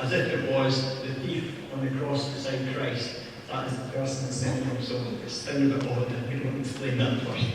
as if it was the thief on the cross beside Christ. That is the person that sent him, so it's still a bit odd that we don't explain that first.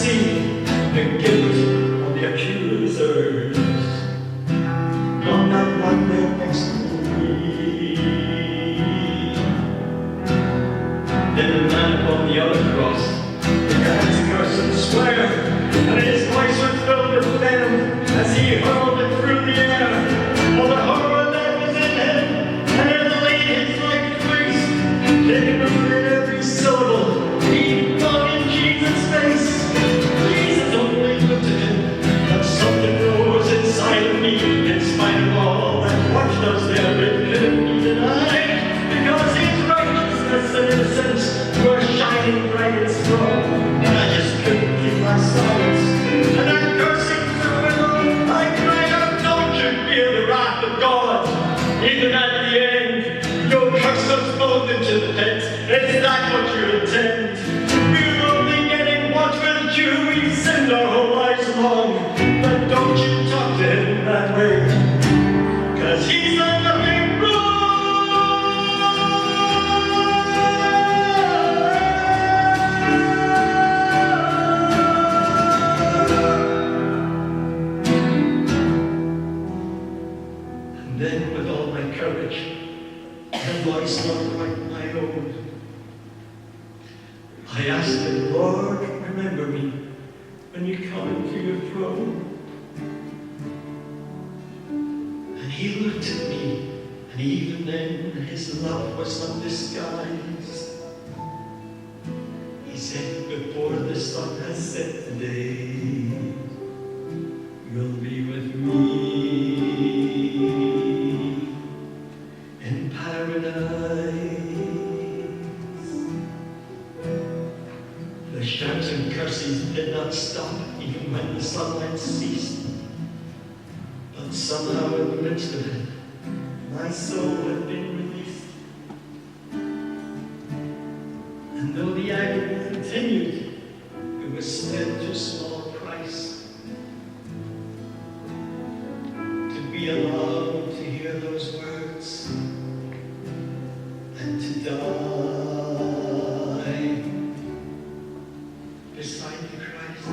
See Even at the end, you'll curse us both into the pit. Is that what you intend? We're only getting what we'll do. We've sinned our whole lives long. But don't you talk to him that way, 'cause he's done nothing wrong. And then with all my courage, and voice not quite my own, I asked him, Lord, remember me when you come into your throne. And he looked at me, and even then his love was undisguised. He said, before the sun has set today, you'll be with me in paradise. The shouts and curses did not stop even when the sunlight ceased. But somehow in the midst of it, my soul had been released. And though the agony continued, it was still too small a price to be allowed to hear those words and to die beside the Christ.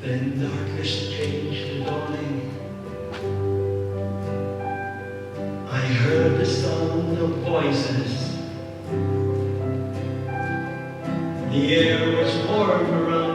Then darkness changed to dawning. I heard the sound of voices. The air was warm around